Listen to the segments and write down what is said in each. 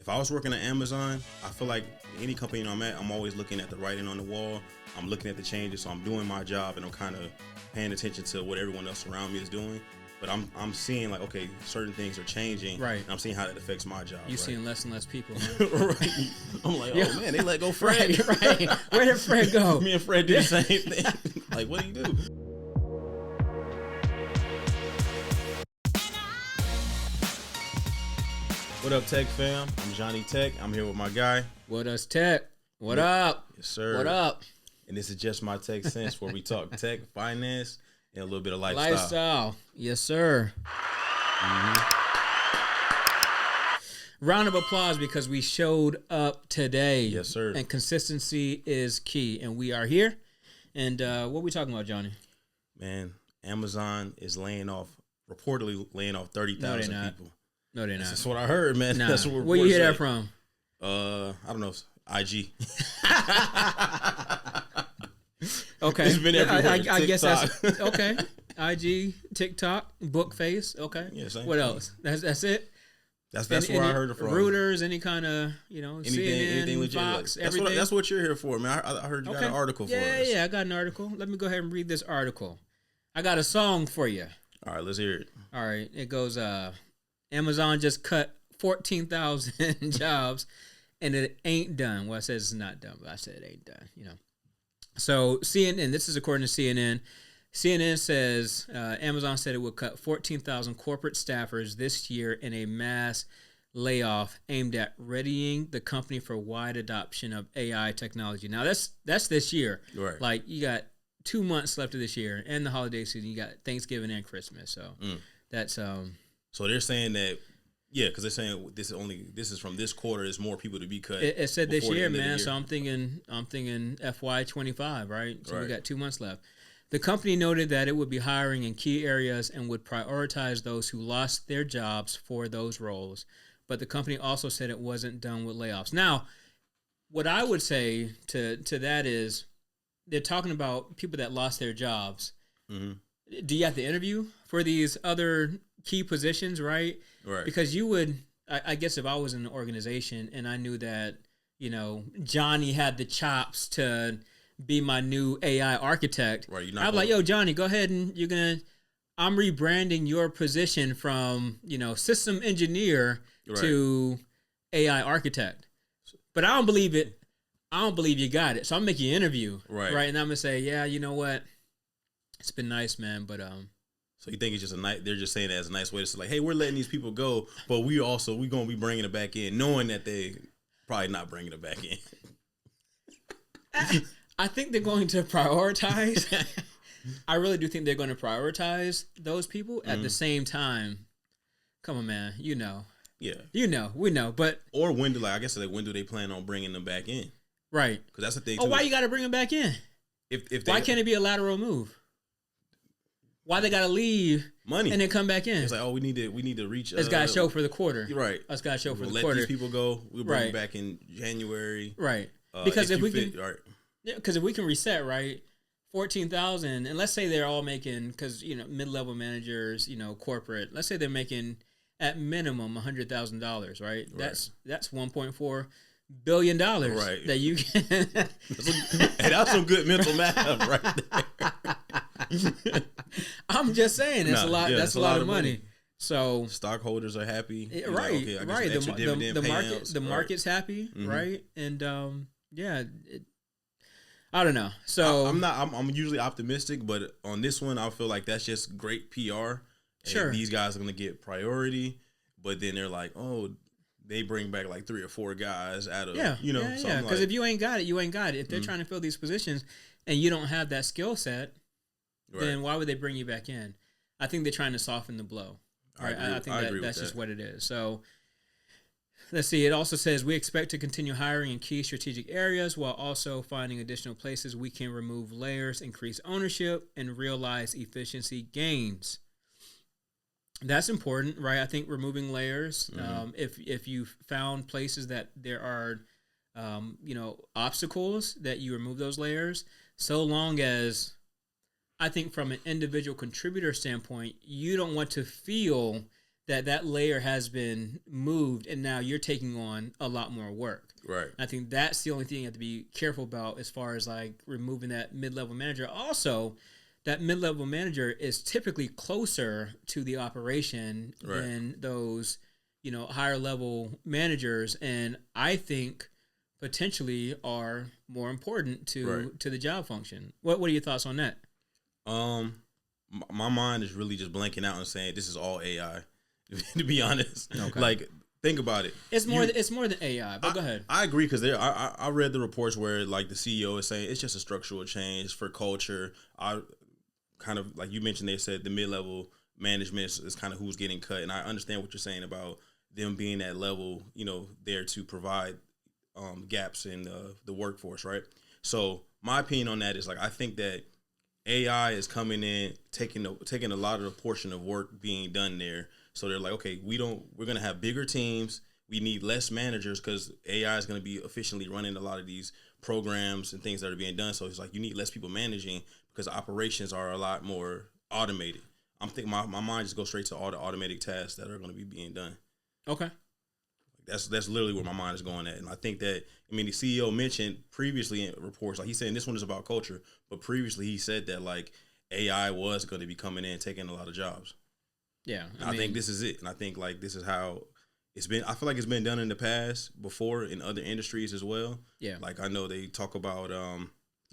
if I was working at Amazon, I feel like any company I'm at, I'm always looking at the writing on the wall. I'm looking at the changes, so I'm doing my job and I'm kind of paying attention to what everyone else around me is doing. But I'm seeing like, okay, certain things are changing, right? And I'm seeing how that affects my job. You're seeing less and less people, right? I'm like, oh man, they let go Fred. Right. Where did Fred go? Me and Fred did the same thing. Like, what do you do? What up, Tech fam? I'm Johnny Tech. I'm here with my guy. What us, Tech? What up? Yes, sir. What up? And this is Just My Tech Sense, where we talk tech, finance, and a little bit of lifestyle. Yes, sir. Round of applause because we showed up today. Yes, sir. And consistency is key. And we are here. And what are we talking about, Johnny? Man, Amazon is reportedly laying off 30,000 people. No, they're not. That's what I heard, man. Nah. That's what where you hear that from? I don't know. IG. Okay. It's been everywhere. I guess that's okay. IG, TikTok, Bookface. Okay. Yeah, same what thing. else? That's it. That's where I heard it from. Reuters, any kind of CNN, legit. Fox, Like, everything. That's what you're here for, man. I heard you got an article for us. Yeah, I got an article. Let me go ahead and read this article. I got a song for you. All right, let's hear it. All right, it goes. Amazon just cut 14,000 jobs, and it ain't done. Well, I said it's not done, but I said it ain't done. So CNN. This is according to CNN. CNN says Amazon said it would cut 14,000 corporate staffers this year in a mass layoff aimed at readying the company for wide adoption of AI technology. Now that's this year. Right. Like you got 2 months left of this year and the holiday season. You got Thanksgiving and Christmas. So that's So they're saying that, yeah, because they're saying this is from this quarter. There's more people to be cut. It said this year, man. Year. So I'm thinking FY25, right? So right. We got 2 months left. The company noted that it would be hiring in key areas and would prioritize those who lost their jobs for those roles. But the company also said it wasn't done with layoffs. Now, what I would say to that is they're talking about people that lost their jobs. Mm-hmm. Do you have to interview for these other key positions, right? Right. Because you would, I guess if I was in an organization and I knew that, Johnny had the chops to be my new AI architect, right, I'd be like, yo, Johnny, go ahead and I'm rebranding your position from, system engineer to AI architect. But I don't believe it. I don't believe you got it. So I'm making you an interview. Right. And I'm going to say, yeah, you know what? It's been nice, man. But, so you think it's just they're just saying that as a nice way to say like, hey, we're letting these people go, but we going to be bringing it back in, knowing that they probably not bringing it back in. I think they're going to prioritize. I really do think they're going to prioritize those people at the same time. Come on, man. Yeah. We know. But or when do they plan on bringing them back in? Right. Because that's the thing. Oh, why you got to bring them back in? Why can't it be a lateral move? Why they got to leave money and then come back in? It's like, oh, we need to reach. Let's got to show for the quarter. Right. Let's got to show for the let quarter. Let these people go. We'll bring them back in January. Right. Because if we can reset, right, 14,000, and let's say they're all making, because mid-level managers, corporate, let's say they're making at minimum $100,000, right? That's $1.4 billion right. that you can. Hey, that's some good mental math right there. I'm just saying, it's a lot. Yeah, that's a lot of money. So stockholders are happy, right? Like, okay, right. The market's happy, mm-hmm. right? And I don't know. So I'm usually optimistic, but on this one, I feel like that's just great PR. Sure, these guys are gonna get priority, but then they're like, oh, they bring back like 3 or 4 guys out of Because if you ain't got it, you ain't got it. If they're trying to fill these positions and you don't have that skill set, then why would they bring you back in? I think they're trying to soften the blow. Right? I think that's just what it is. So let's see. It also says we expect to continue hiring in key strategic areas while also finding additional places we can remove layers, increase ownership, and realize efficiency gains. That's important, right? I think removing layers. If you found places that there are, obstacles, that you remove those layers. So long as, I think from an individual contributor standpoint, you don't want to feel that layer has been moved, and now you're taking on a lot more work. Right. I think that's the only thing you have to be careful about as far as like removing that mid-level manager. Also, that mid-level manager is typically closer to the operation than those, higher level managers, and I think potentially are more important to the job function. What are your thoughts on that? My mind is really just blanking out and saying this is all AI. To be honest, okay. Like, think about it. It's more than AI. But go ahead. I agree because I read the reports where like the CEO is saying it's just a structural change for culture. I kind of like you mentioned, they said the mid-level management is kind of who's getting cut, and I understand what you're saying about them being that level, there to provide gaps in the workforce, right? So my opinion on that is like I think that AI is coming in, taking a lot of the portion of work being done there. So they're like, okay, we're going to have bigger teams. We need less managers because AI is going to be efficiently running a lot of these programs and things that are being done. So it's like you need less people managing because operations are a lot more automated. I'm thinking my mind just goes straight to all the automated tasks that are going to be being done. Okay. That's literally where my mind is going at. And I think that, the CEO mentioned previously in reports, like he's saying this one is about culture, but previously he said that like AI was going to be coming in, taking a lot of jobs. Yeah. I think this is it. And I think like this is how it's been. I feel like it's been done in the past before in other industries as well. Yeah. Like I know they talk about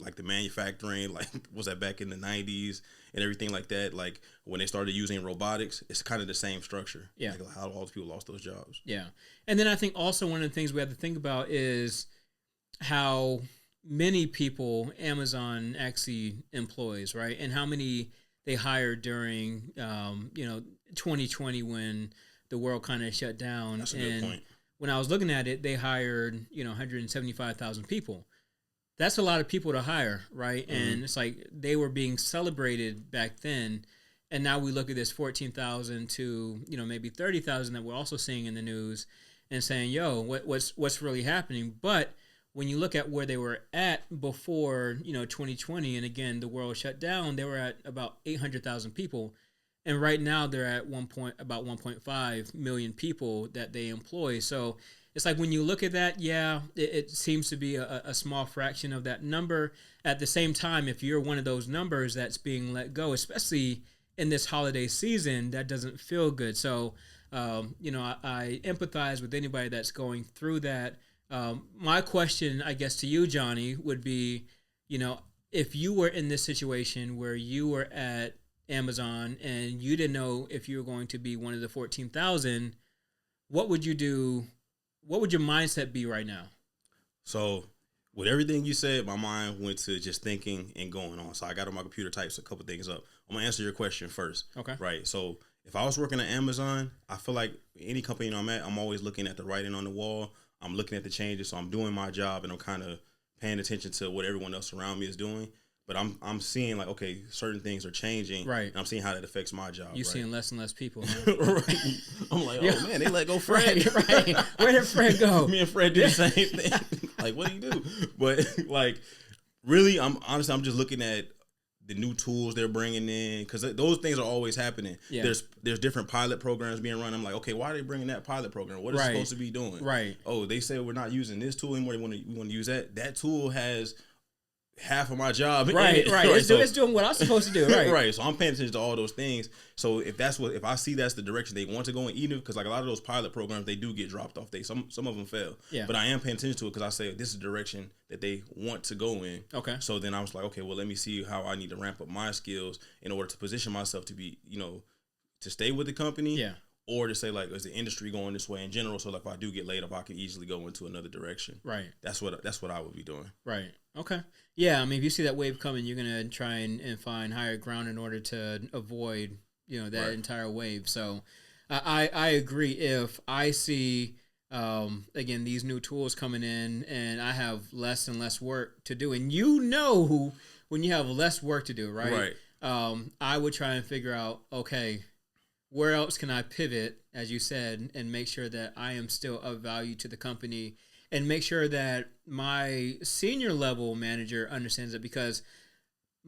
like the manufacturing, like was that back in the 90s and everything like that. Like when they started using robotics, it's kind of the same structure. Yeah. Like how all those people lost those jobs. Yeah. And then I think also one of the things we have to think about is how many people Amazon actually employs, right? And how many they hired during, 2020 when the world kind of shut down. That's a good point. When I was looking at it, they hired, 175,000 people. That's a lot of people to hire, right? Mm-hmm. And it's like they were being celebrated back then. And now we look at this 14,000 to, maybe 30,000 that we're also seeing in the news and saying, yo, what's really happening? But when you look at where they were at before, 2020, and again, the world shut down, they were at about 800,000 people. And right now they're at about 1.5 million people that they employ. So it's like when you look at that, it seems to be a small fraction of that number. At the same time, if you're one of those numbers that's being let go, especially in this holiday season, that doesn't feel good. So, I empathize with anybody that's going through that. My question, I guess, to you, Johnny, would be, if you were in this situation where you were at Amazon and you didn't know if you were going to be one of the 14,000, what would you do? What would your mindset be right now? So with everything you said, my mind went to just thinking and going on. So I got on my computer, types a couple things up. I'm going to answer your question first. Okay. Right. So if I was working at Amazon, I feel like any company I'm at, I'm always looking at the writing on the wall. I'm looking at the changes. So I'm doing my job and I'm kind of paying attention to what everyone else around me is doing. But I'm seeing like, okay, certain things are changing. Right. And I'm seeing how that affects my job. You're seeing less and less people. Huh? Right. I'm like, oh man, they let go Fred. Right. Where did Fred go? Me and Fred do the same thing. Like, what do you do? But like, really, I'm just looking at the new tools they're bringing in because those things are always happening. Yeah. There's different pilot programs being run. I'm like, okay, why are they bringing that pilot program? What is it supposed to be doing? Right. Oh, they say we're not using this tool anymore. We want to use that. That tool has half of my job. Right. It's doing what I'm supposed to do. Right. Right. So I'm paying attention to all those things. So if I see that's the direction they want to go in, even because like a lot of those pilot programs, they do get dropped off. Some of them fail. Yeah. But I am paying attention to it because I say this is the direction that they want to go in. Okay. So then I was like, okay, well, let me see how I need to ramp up my skills in order to position myself to be, to stay with the company. Yeah. Or to say like, is the industry going this way in general? So like, if I do get laid off, I can easily go into another direction. Right. That's what I would be doing. Right. Okay. Yeah. I mean, if you see that wave coming, you're gonna try and find higher ground in order to avoid that entire wave. So, I agree. If I see again these new tools coming in, and I have less and less work to do, and when you have less work to do, right? I would try and figure out, okay, where else can I pivot, as you said, and make sure that I am still of value to the company and make sure that my senior level manager understands it, because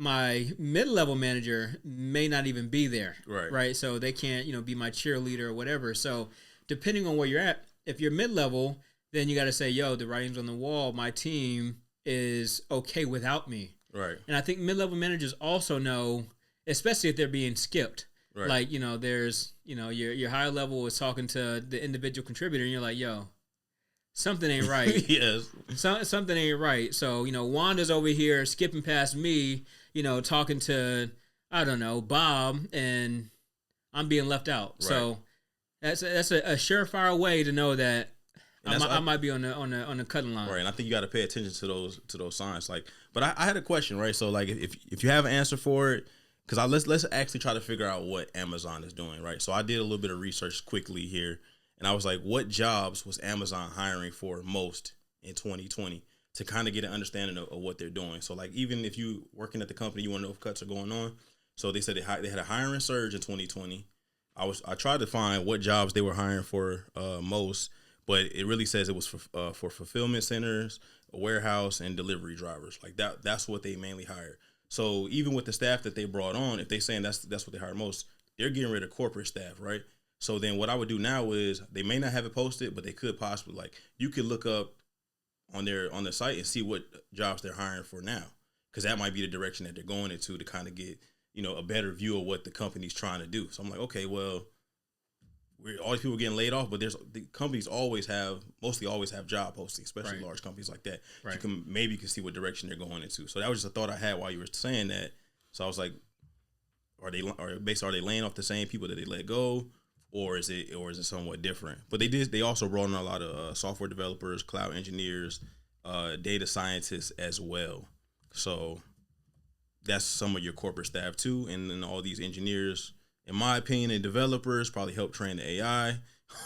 my mid-level manager may not even be there. Right. So they can't, be my cheerleader or whatever. So depending on where you're at, if you're mid-level, then you got to say, yo, the writing's on the wall. My team is okay without me. Right. And I think mid-level managers also know, especially if they're being skipped. Right. Like, there's, your higher level is talking to the individual contributor and you're like, yo, something ain't right. Yes. Something ain't right. So, Wanda's over here skipping past me, talking to, I don't know, Bob, and I'm being left out. Right. So that's a surefire way to know that I might be on the cutting line. Right. And I think you got to pay attention to those signs. Like, but I had a question, right? So like if you have an answer for it, because let's actually try to figure out what Amazon is doing, right? So I did a little bit of research quickly here, and I was like, what jobs was Amazon hiring for most in 2020 to kind of get an understanding of what they're doing? So like, even if you working at the company, you want to know if cuts are going on. So they said they had a hiring surge in 2020. I tried to find what jobs they were hiring for most, but it really says it was for fulfillment centers, a warehouse, and delivery drivers. Like that's what they mainly hired. So even with the staff that they brought on, if they saying that's what they hire most, they're getting rid of corporate staff, right? So then what I would do now is they may not have it posted, but they could possibly, like, you could look up on their site and see what jobs they're hiring for now, because that might be the direction that they're going into to kind of get, a better view of what the company's trying to do. So I'm like, okay, well, all these people getting laid off, but the companies mostly always have job postings, especially right. large companies like that. Right. You can see what direction they're going into. So that was just a thought I had while you were saying that. So I was like, are they laying off the same people that they let go, or is it somewhat different? But they also brought in a lot of software developers, cloud engineers, data scientists as well. So that's some of your corporate staff too, and then all these engineers, in my opinion, and developers probably help train the AI.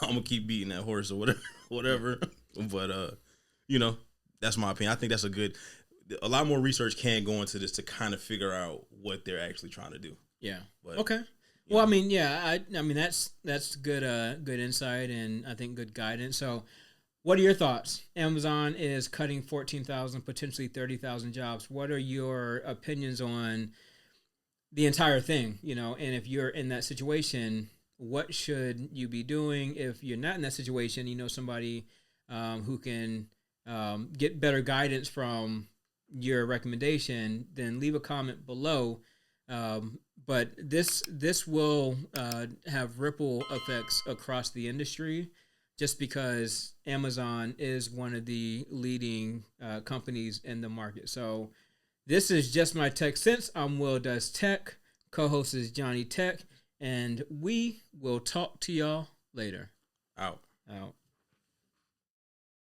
I'm gonna keep beating that horse or whatever. But that's my opinion. I think that's a lot more research can go into this to kind of figure out what they're actually trying to do. Yeah. But, okay. Well, I mean, yeah, I mean that's good insight, and I think good guidance. So, what are your thoughts? Amazon is cutting 14,000, potentially 30,000 jobs. What are your opinions on the entire thing? And if you're in that situation, what should you be doing? If you're not in that situation, somebody who can get better guidance from your recommendation, then leave a comment below. But this will have ripple effects across the industry, just because Amazon is one of the leading companies in the market. So this is Just My Tech Sense. I'm Will Does Tech. Co-host is Johnny Tech. And we will talk to y'all later. Out.